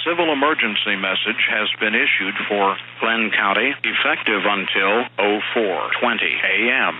civil emergency message has been issued for Glenn County, effective until 04:20 a.m.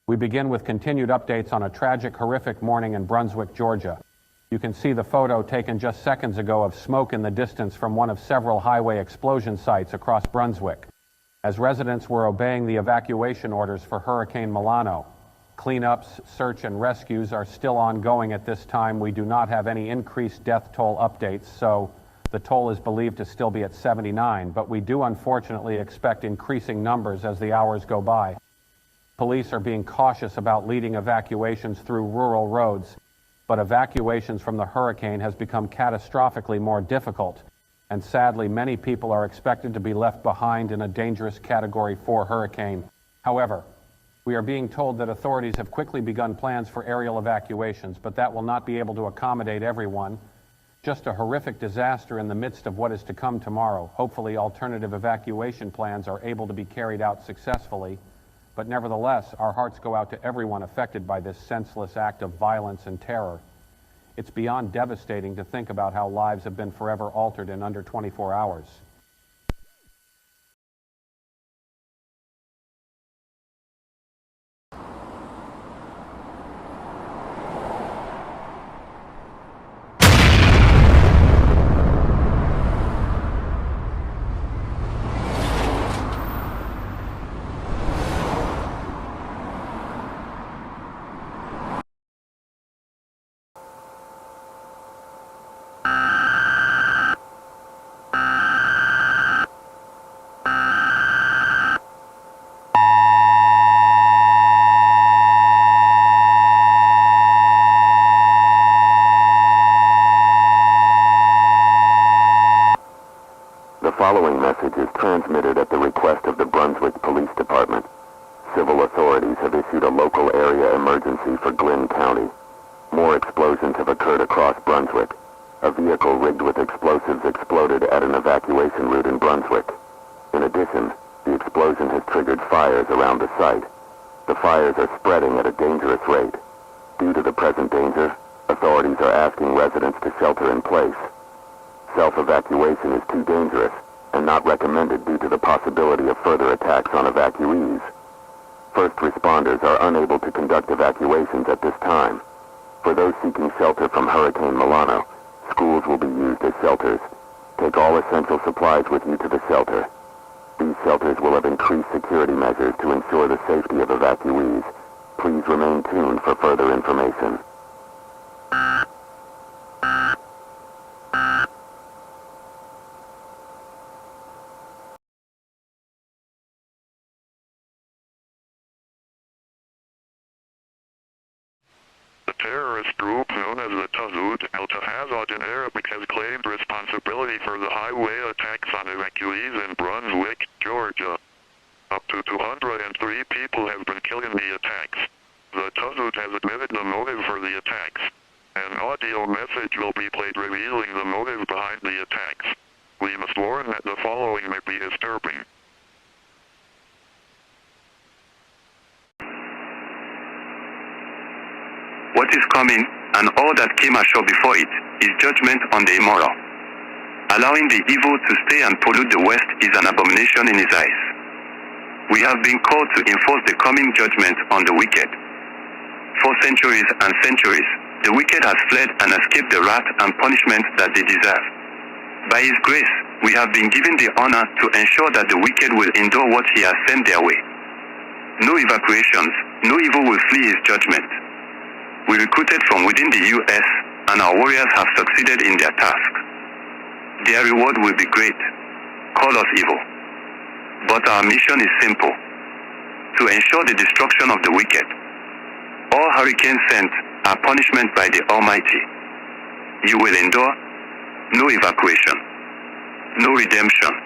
We begin with continued updates on a tragic, horrific morning in Brunswick, Georgia. You can see the photo taken just seconds ago of smoke in the distance from one of several highway explosion sites across Brunswick, as residents were obeying the evacuation orders for Hurricane Milano. Cleanups, search, and rescues are still ongoing at this time. We do not have any increased death toll updates, so the toll is believed to still be at 79, but we do unfortunately expect increasing numbers as the hours go by. Police are being cautious about leading evacuations through rural roads, but evacuations from the hurricane has become catastrophically more difficult, and sadly many people are expected to be left behind in a dangerous Category 4 hurricane. However, we are being told that authorities have quickly begun plans for aerial evacuations, but that will not be able to accommodate everyone. Just a horrific disaster in the midst of what is to come tomorrow. Hopefully alternative evacuation plans are able to be carried out successfully. But nevertheless, our hearts go out to everyone affected by this senseless act of violence and terror. It's beyond devastating to think about how lives have been forever altered in under 24 hours. The following message is transmitted at the request of the Brunswick Police Department. Civil authorities have issued a local area emergency for Glenn County. More explosions have occurred across Brunswick. A vehicle rigged with explosives exploded at an evacuation route in Brunswick. In addition, the explosion has triggered fires around the site. The fires are spreading at a dangerous rate. Due to the present danger, authorities are asking residents to shelter in place. Self-evacuation is too dangerous and not recommended due to the possibility of further attacks on evacuees. First responders are unable to conduct evacuations at this time. For those seeking shelter from Hurricane Milano, schools will be used as shelters. Take all essential supplies with you to the shelter. These shelters will have increased security measures to ensure the safety of evacuees. Please remain tuned for further information. terrorist group known as the Tazout al-Tahazad in Arabic has claimed responsibility for the highway attacks on evacuees in Brunswick, Georgia. Up to 203 people have been killed in the attacks. The Tazut has admitted the motive for the attacks. An audio message will be played revealing the motive behind the attacks. We must warn that the following may be disturbing. What is coming, and all that came ashore before it, is judgment on the immoral. Allowing the evil to stay and pollute the West is an abomination in his eyes. We have been called to enforce the coming judgment on the wicked. For centuries and centuries, the wicked has fled and escaped the wrath and punishment that they deserve. By His grace, we have been given the honor to ensure that the wicked will endure what He has sent their way. No evacuations, no evil will flee His judgment. We recruited from within the U.S., and our warriors have succeeded in their task. Their reward will be great. Call us evil. But our mission is simple: to ensure the destruction of the wicked. All hurricanes sent are punishment by the Almighty. You will endure no evacuation, no redemption.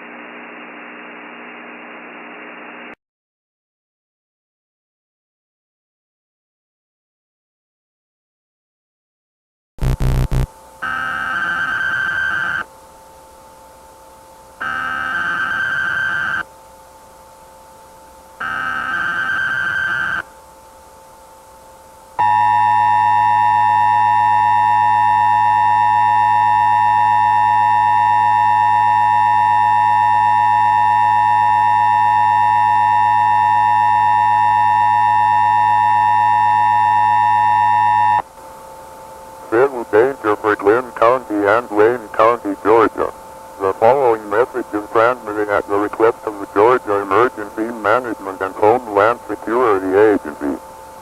Danger for Glenn County and Wayne County, Georgia. The following message is transmitted at the request of the Georgia Emergency Management and Homeland Security Agency.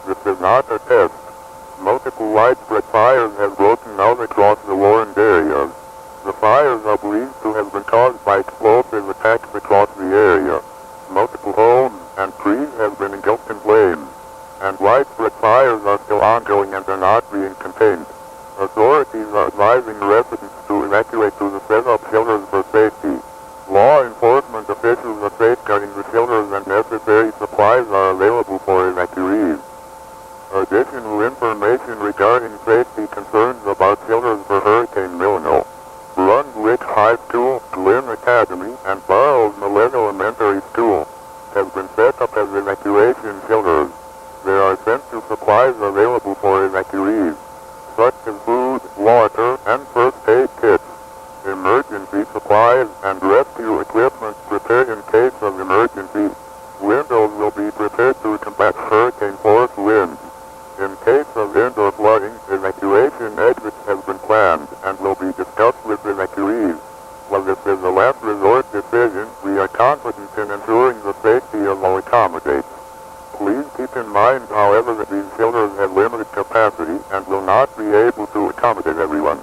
This is not a test. Multiple widespread fires have broken out across the warned areas. The fires are believed to have been caused by explosive attacks across the area. Multiple homes and trees have been engulfed in flames, and widespread fires are still ongoing and are not being contained. Authorities are advising residents to evacuate to the set-up shelters for safety. Law enforcement officials are safeguarding the shelters and necessary supplies are available for evacuees. Additional information regarding safety concerns about shelters for Hurricane Milno. Brunswick High School, Glen Academy, and Burroughs Millet Elementary School have been set up as evacuation shelters. There are essential supplies available for evacuees, such as food, water, and first aid kits. Emergency supplies and rescue equipment prepared in case of emergency. Windows will be prepared to combat hurricane force winds. In case of indoor flooding, evacuation exits have been planned and will be discussed with evacuees. While this is a last resort decision, we are confident in ensuring the safety of all accommodates. Please keep in mind, however, that these shelters have limited capacity and will not be able to accommodate everyone.